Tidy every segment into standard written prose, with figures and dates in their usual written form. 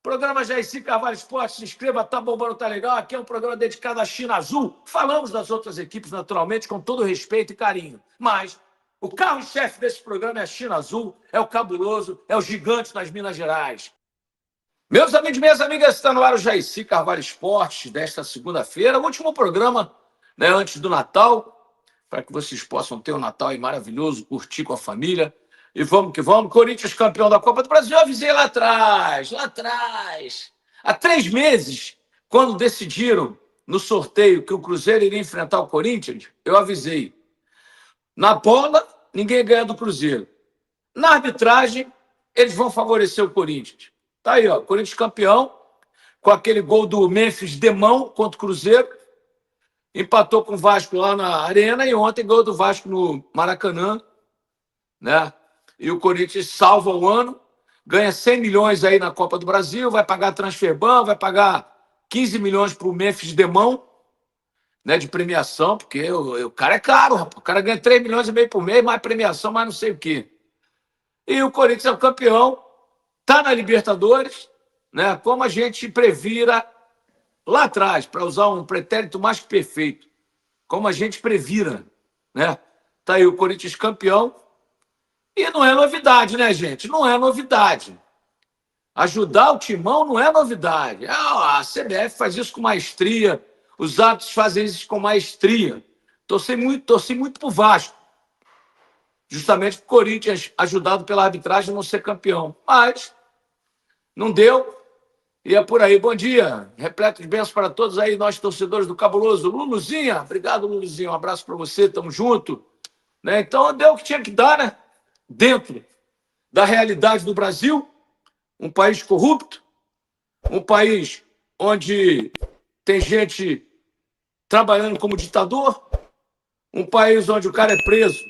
Programa Jaircy Carvalho Esporte, se inscreva, tá bombando, tá legal. Aqui é um programa dedicado à China Azul. Falamos das outras equipes, naturalmente, com todo respeito e carinho. Mas o carro-chefe desse programa é a China Azul, é o cabuloso, é o gigante das Minas Gerais. Meus amigos e minhas amigas, está no ar o Jaircy Carvalho Esporte desta segunda-feira, o último programa, né, antes do Natal, para que vocês possam ter um Natal aí maravilhoso, curtir com a família. E vamos que vamos. Corinthians campeão da Copa do Brasil. Eu avisei lá atrás. Há 3 meses, quando decidiram no sorteio que o Cruzeiro iria enfrentar o Corinthians, eu avisei. Na bola, ninguém ganha do Cruzeiro. Na arbitragem, eles vão favorecer o Corinthians. Tá aí, ó. Corinthians campeão, com aquele gol do Memphis de mão contra o Cruzeiro. Empatou com o Vasco lá na Arena e ontem gol do Vasco no Maracanã, né? E o Corinthians salva o ano, ganha 100 milhões aí na Copa do Brasil, vai pagar transferban, vai pagar 15 milhões para o Memphis de mão, né, de premiação, porque o cara é caro, rapaz. O cara ganha 3 milhões e meio por mês, mais premiação, mais não sei o quê. E o Corinthians é o campeão, está na Libertadores, né, como a gente previra lá atrás, para usar um pretérito mais que perfeito, como a gente previra, né? Está aí o Corinthians campeão. E não é novidade, né, gente? Não é novidade. Ajudar o Timão não é novidade. A CBF faz isso com maestria, os árbitros fazem isso com maestria. Torci muito pro Vasco, justamente pro Corinthians, ajudado pela arbitragem, não ser campeão. Mas não deu, e é por aí. Bom dia, repleto de bênçãos para todos aí, nós torcedores do Cabuloso. Luluzinha, obrigado, Luluzinha, um abraço para você, tamo junto. Né? Então deu o que tinha que dar, né? Dentro da realidade do Brasil, um país corrupto, um país onde tem gente trabalhando como ditador, um país onde o cara é preso,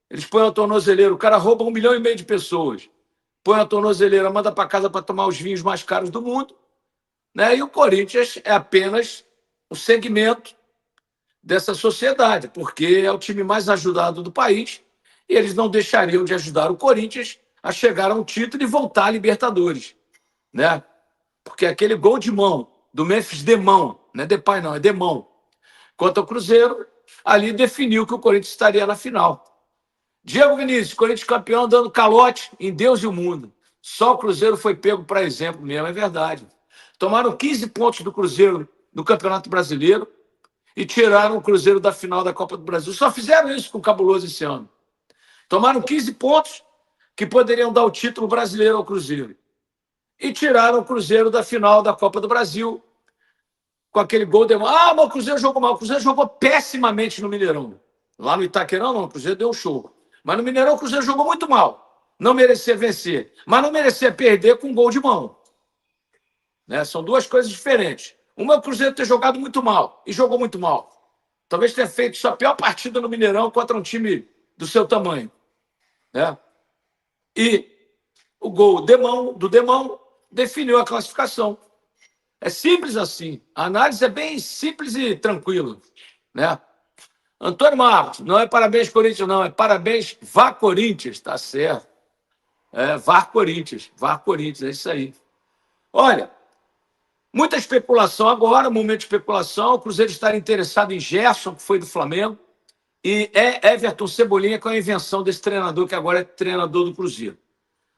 eles põem a tornozeleira, o cara rouba 1,5 milhão de pessoas, põe a tornozeleira, manda para casa para tomar os vinhos mais caros do mundo, né? E o Corinthians é apenas um segmento dessa sociedade, porque é o time mais ajudado do país, e eles não deixariam de ajudar o Corinthians a chegar a um título e voltar à Libertadores, né? Porque aquele gol de mão, do Memphis de mão, não é de pai não, é de mão, contra o Cruzeiro, ali definiu que o Corinthians estaria na final. Diego Vinícius, Corinthians campeão, dando calote em Deus e o mundo. Só o Cruzeiro foi pego para exemplo mesmo, é verdade. Tomaram 15 pontos do Cruzeiro no Campeonato Brasileiro e tiraram o Cruzeiro da final da Copa do Brasil. Só fizeram isso com o Cabuloso esse ano. Tomaram 15 pontos que poderiam dar o título brasileiro ao Cruzeiro. E tiraram o Cruzeiro da final da Copa do Brasil com aquele gol de... mas o Cruzeiro jogou mal. O Cruzeiro jogou pessimamente no Mineirão. Lá no Itaquerão, não. O Cruzeiro deu um show. Mas no Mineirão, o Cruzeiro jogou muito mal. Não merecia vencer. Mas não merecia perder com um gol de mão. Né? São duas coisas diferentes. Uma é o Cruzeiro ter jogado muito mal. E jogou muito mal. Talvez tenha feito sua pior partida no Mineirão contra um time do seu tamanho. Né? E o gol do Demão definiu a classificação. É simples assim. A análise é bem simples e tranquila. Né? Antônio Marcos, não é parabéns Corinthians, não. É parabéns Vá Corinthians, tá certo. É Vá Corinthians, é isso aí. Olha, muita especulação agora, momento de especulação. O Cruzeiro está interessado em Gerson, que foi do Flamengo. E é Everton Cebolinha, com a invenção desse treinador, que agora é treinador do Cruzeiro.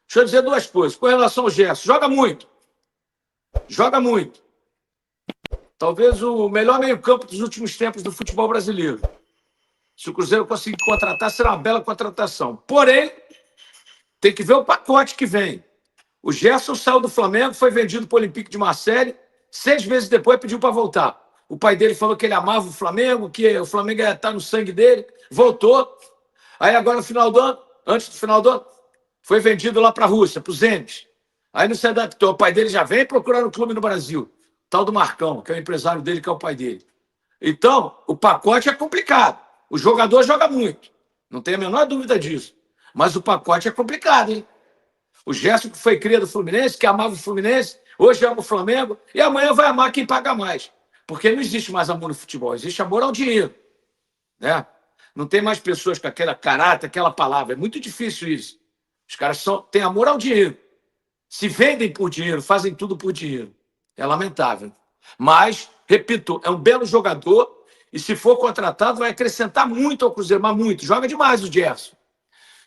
Deixa eu dizer duas coisas. Com relação ao Gerson, joga muito. Talvez o melhor meio-campo dos últimos tempos do futebol brasileiro. Se o Cruzeiro conseguir contratar, será uma bela contratação. Porém, tem que ver o pacote que vem. O Gerson saiu do Flamengo, foi vendido para o Olympique de Marseille, 6 meses depois pediu para voltar. O pai dele falou que ele amava o Flamengo, que o Flamengo ia estar no sangue dele, voltou. Aí agora, no final do ano, antes do final do ano, foi vendido lá para a Rússia, para o Zenit. Aí não se adaptou. O pai dele já vem procurando um clube no Brasil. Tal do Marcão, que é o empresário dele, que é o pai dele. Então, o pacote é complicado. O jogador joga muito. Não tem a menor dúvida disso. Mas o pacote é complicado, hein? O Gerson, que foi cria do Fluminense, que amava o Fluminense, hoje ama o Flamengo, e amanhã vai amar quem paga mais. Porque não existe mais amor no futebol, existe amor ao dinheiro. Né? Não tem mais pessoas com aquele caráter, aquela palavra. É muito difícil isso. Os caras têm amor ao dinheiro. Se vendem por dinheiro, fazem tudo por dinheiro. É lamentável. Mas, repito, é um belo jogador e, se for contratado, vai acrescentar muito ao Cruzeiro, mas muito. Joga demais o Gerson.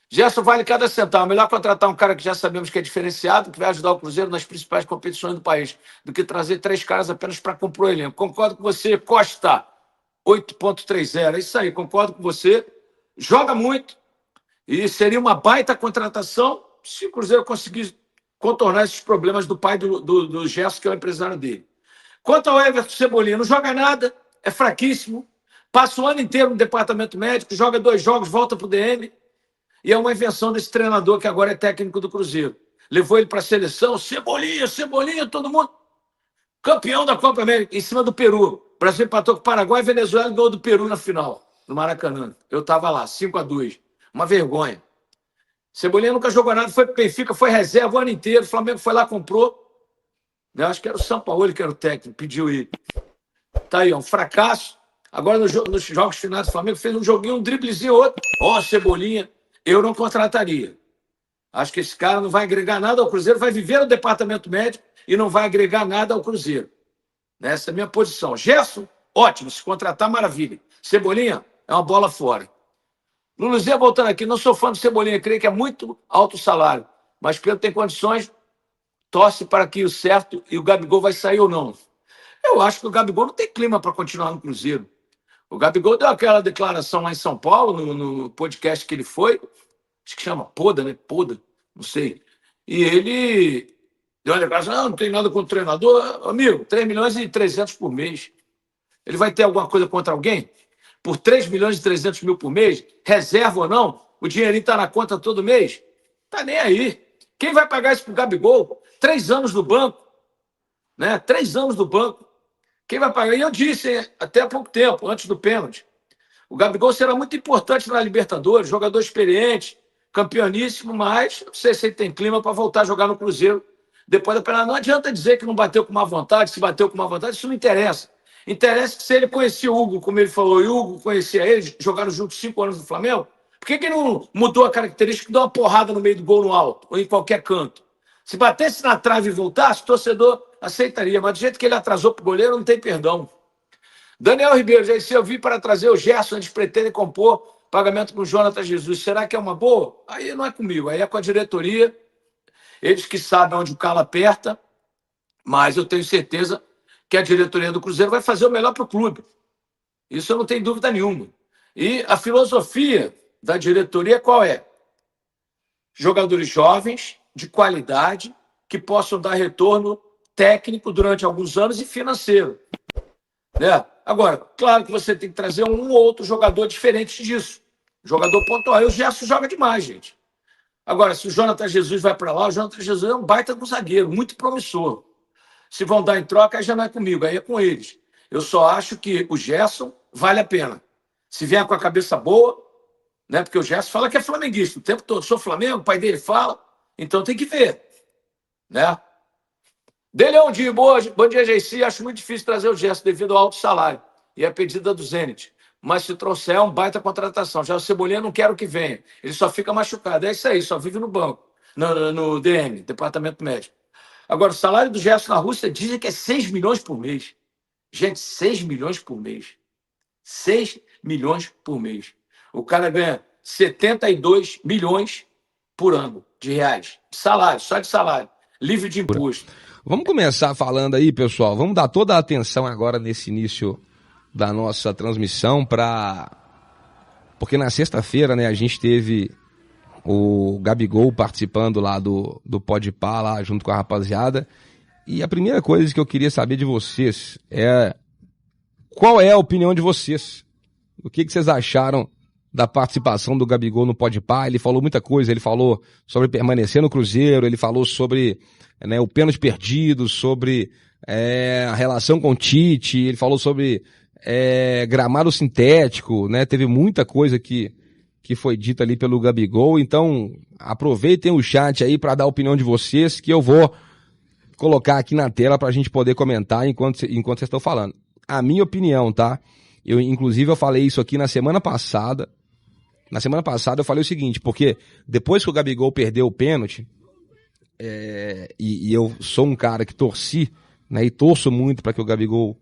Gerson vale cada centavo. Melhor contratar um cara que já sabemos que é diferenciado, que vai ajudar o Cruzeiro nas principais competições do país, do que trazer 3 caras apenas para compor o elenco. Concordo com você, Costa, 8,30. É isso aí, concordo com você. Joga muito e seria uma baita contratação se o Cruzeiro conseguir contornar esses problemas do pai do Gerson, que é o empresário dele. Quanto ao Everton Cebolinha, não joga nada, é fraquíssimo, passa o ano inteiro no departamento médico, joga 2 jogos, volta para o DM, e é uma invenção desse treinador que agora é técnico do Cruzeiro. Levou ele para a seleção, Cebolinha, todo mundo. Campeão da Copa América, em cima do Peru. O Brasil empatou com o Paraguai e Venezuela ganhou do Peru na final, no Maracanã. Eu estava lá, 5-2. Uma vergonha. Cebolinha nunca jogou nada, foi para o Benfica, foi reserva o ano inteiro. O Flamengo foi lá, comprou. Eu acho que era o Sampaoli que era o técnico, pediu ele. Tá aí, um fracasso. Agora, nos jogos finais do Flamengo, fez um joguinho, um driblezinho, outro. Cebolinha, eu não contrataria. Acho que esse cara não vai agregar nada ao Cruzeiro, vai viver no departamento médico e não vai agregar nada ao Cruzeiro. Essa é a minha posição. Gerson, ótimo, se contratar, maravilha. Cebolinha, é uma bola fora. Luluzinha, voltando aqui, não sou fã do Cebolinha, creio que é muito alto o salário, mas Pedro tem condições, torce para que o certo e o Gabigol vai sair ou não. Eu acho que o Gabigol não tem clima para continuar no Cruzeiro. O Gabigol deu aquela declaração lá em São Paulo, no podcast que ele foi, acho que chama Poda, né? Poda, não sei. E ele deu uma declaração, não tem nada contra o treinador. Amigo, 3.300.000 por mês. Ele vai ter alguma coisa contra alguém? Por 3.300.000 por mês, reserva ou não, o dinheirinho está na conta todo mês? Tá nem aí. Quem vai pagar isso pro Gabigol? 3 anos no banco, né? 3 anos no banco. Quem vai pagar? E eu disse, até há pouco tempo, antes do pênalti, o Gabigol será muito importante na Libertadores, jogador experiente, campeoníssimo, mas não sei se ele tem clima para voltar a jogar no Cruzeiro depois da penalidade. Não adianta dizer que não bateu com má vontade, se bateu com má vontade, isso não interessa. Interessa que se ele conhecia o Hugo, como ele falou, e o Hugo conhecia ele, jogaram juntos 5 anos no Flamengo, por que não mudou a característica de dar uma porrada no meio do gol no alto, ou em qualquer canto? Se batesse na trave e voltasse, o torcedor aceitaria, mas do jeito que ele atrasou para o goleiro, não tem perdão. Daniel Ribeiro, já disse, eu vim para trazer o Gerson, eles pretendem compor pagamento com o Jonathan Jesus. Será que é uma boa? Aí não é comigo, aí é com a diretoria, eles que sabem onde o calo aperta, mas eu tenho certeza que a diretoria do Cruzeiro vai fazer o melhor para o clube. Isso eu não tenho dúvida nenhuma. E a filosofia da diretoria qual é? Jogadores jovens, de qualidade, que possam dar retorno técnico durante alguns anos e financeiro. Né? Agora, claro que você tem que trazer um ou outro jogador diferente disso. Jogador pontual. E o Gerson joga demais, gente. Agora, se o Jonathan Jesus vai para lá, o Jonathan Jesus é um baita do zagueiro, muito promissor. Se vão dar em troca, aí já não é comigo, aí é com eles. Eu só acho que o Gerson vale a pena. Se vier com a cabeça boa, né? Porque o Gerson fala que é flamenguista o tempo todo. Sou Flamengo, o pai dele fala, então tem que ver. Né? Dele é um dia, bom dia, JC. Acho muito difícil trazer o Gerson devido ao alto salário e a pedida do Zenit. Mas se trouxer, é um baita contratação. Já o Cebolinha não quero que venha. Ele só fica machucado. É isso aí, só vive no banco, no DM, Departamento Médico. Agora, o salário do Gerson na Rússia dizem que é 6 milhões por mês. Gente, 6 milhões por mês. 6 milhões por mês. O cara ganha 72 milhões por ano de reais. De salário, só de salário. Livre de imposto. Vamos começar falando aí, pessoal. Vamos dar toda a atenção agora nesse início da nossa transmissão porque na sexta-feira, né, a gente teve o Gabigol participando lá do Podpah, lá junto com a rapaziada. E a primeira coisa que eu queria saber de vocês é qual é a opinião de vocês? O que vocês acharam da participação do Gabigol no Podpah? Ele falou muita coisa, ele falou sobre permanecer no Cruzeiro, ele falou sobre, né, o pênalti perdido, sobre a relação com o Tite, ele falou sobre gramado sintético, né? Teve muita coisa que foi dita ali pelo Gabigol. Então aproveitem o chat aí para dar a opinião de vocês, que eu vou colocar aqui na tela para a gente poder comentar enquanto vocês estão falando. A minha opinião, tá? Inclusive eu falei isso aqui na semana passada. Na semana passada eu falei o seguinte, porque depois que o Gabigol perdeu o pênalti, e eu sou um cara que torci, né, e torço muito para que o Gabigol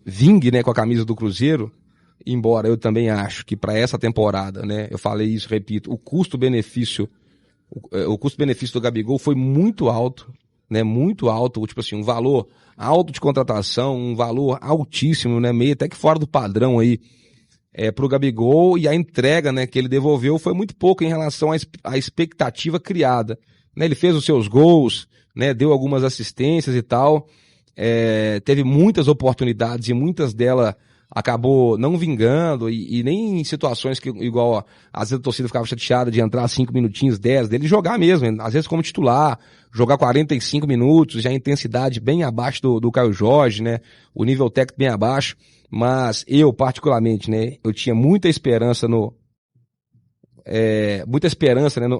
vingue, né, com a camisa do Cruzeiro, embora eu também acho que para essa temporada, né, eu falei isso, repito, o custo-benefício do Gabigol foi muito alto, né, muito alto, tipo assim, um valor alto de contratação, um valor altíssimo, né, meio até que fora do padrão aí, pro Gabigol, e a entrega, né, que ele devolveu foi muito pouco em relação à expectativa criada, né, ele fez os seus gols, né, deu algumas assistências e tal, teve muitas oportunidades e muitas delas acabou não vingando e nem em situações que, igual, ó, às vezes a torcida ficava chateada de entrar 5 minutinhos, 10, dele jogar mesmo, às vezes como titular, jogar 45 minutos, já a intensidade bem abaixo do Caio Jorge, né, o nível técnico bem abaixo, mas eu particularmente, né, eu tinha muita esperança né,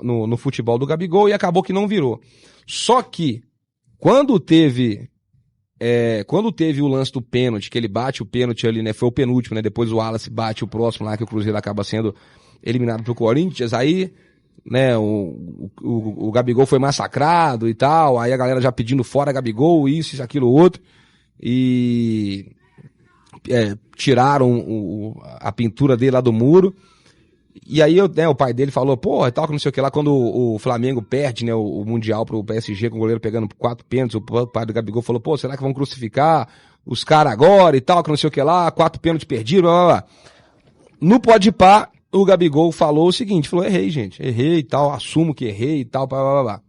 no futebol do Gabigol e acabou que não virou. Só que, quando teve o lance do pênalti, que ele bate o pênalti ali, né, foi o penúltimo, né, depois o Wallace bate o próximo lá, que o Cruzeiro acaba sendo eliminado pro Corinthians, aí, né, o Gabigol foi massacrado e tal, aí a galera já pedindo fora Gabigol, isso, aquilo, outro, e tiraram a pintura dele lá do muro, e aí o pai dele falou, pô, e tal, que não sei o que lá, quando o Flamengo perde, né, o Mundial pro PSG com o goleiro pegando 4 pênaltis, o pai do Gabigol falou, pô, será que vão crucificar os caras agora e tal, que não sei o que lá, 4 pênaltis perdidos, blá, blá, blá. No Podpah, o Gabigol falou o seguinte, falou, errei, gente, errei e tal, assumo que errei e tal, blá, blá, blá.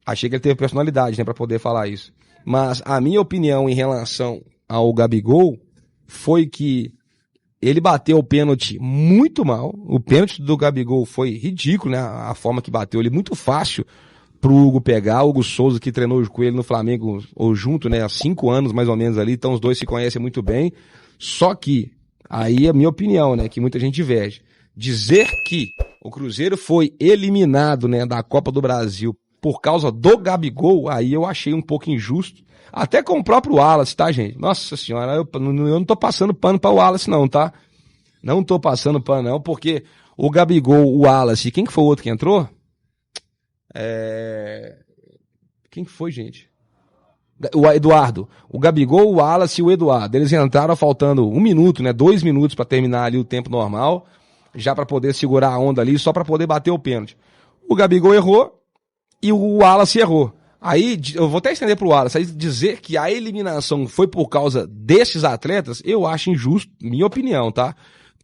Achei que ele teve personalidade, né, pra poder falar isso. Mas a minha opinião em relação ao Gabigol foi que ele bateu o pênalti muito mal. O pênalti do Gabigol foi ridículo, né? A forma que bateu ele, muito fácil pro Hugo pegar. O Hugo Souza, que treinou com ele no Flamengo, ou junto, né? Há 5 anos mais ou menos ali. Então os dois se conhecem muito bem. Só que, aí é a minha opinião, né? Que muita gente inveja. Dizer que o Cruzeiro foi eliminado, né? Da Copa do Brasil por causa do Gabigol, aí eu achei um pouco injusto. Até com o próprio Wallace, tá, gente? Nossa senhora, eu não tô passando pano pra o Wallace não, tá? Não tô passando pano não, porque o Gabigol, o Wallace, quem que foi o outro que entrou? Quem que foi, gente? O Eduardo. O Gabigol, o Wallace e o Eduardo. Eles entraram faltando 1 minuto, né? 2 minutos pra terminar ali o tempo normal, já pra poder segurar a onda ali, só pra poder bater o pênalti. O Gabigol errou e o Wallace errou. Aí, eu vou até estender pro Wallace, aí dizer que a eliminação foi por causa desses atletas, eu acho injusto, minha opinião, tá?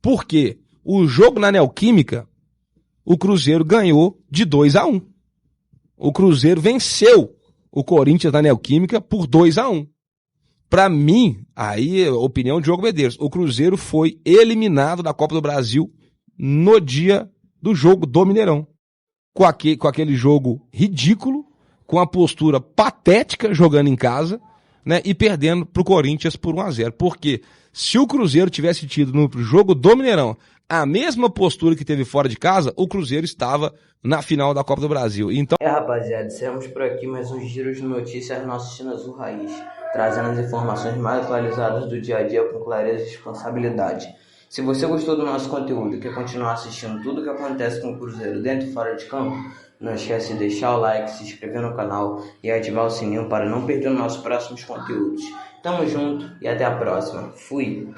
Porque o jogo na Neoquímica, o Cruzeiro ganhou de 2-1. O Cruzeiro venceu o Corinthians na Neoquímica por 2-1. Pra mim, aí, opinião de Diogo Medeiros, o Cruzeiro foi eliminado da Copa do Brasil no dia do jogo do Mineirão. Com aquele jogo ridículo, com a postura patética jogando em casa, né, e perdendo pro Corinthians por 1-0. Porque se o Cruzeiro tivesse tido no jogo do Mineirão a mesma postura que teve fora de casa, o Cruzeiro estava na final da Copa do Brasil. Então, rapaziada, encerramos por aqui mais um giro de notícias nosso China Azul Raiz, trazendo as informações mais atualizadas do dia a dia com clareza e responsabilidade. Se você gostou do nosso conteúdo e quer continuar assistindo tudo o que acontece com o Cruzeiro dentro e fora de campo, não esquece de deixar o like, se inscrever no canal e ativar o sininho para não perder os nossos próximos conteúdos. Tamo junto e até a próxima. Fui!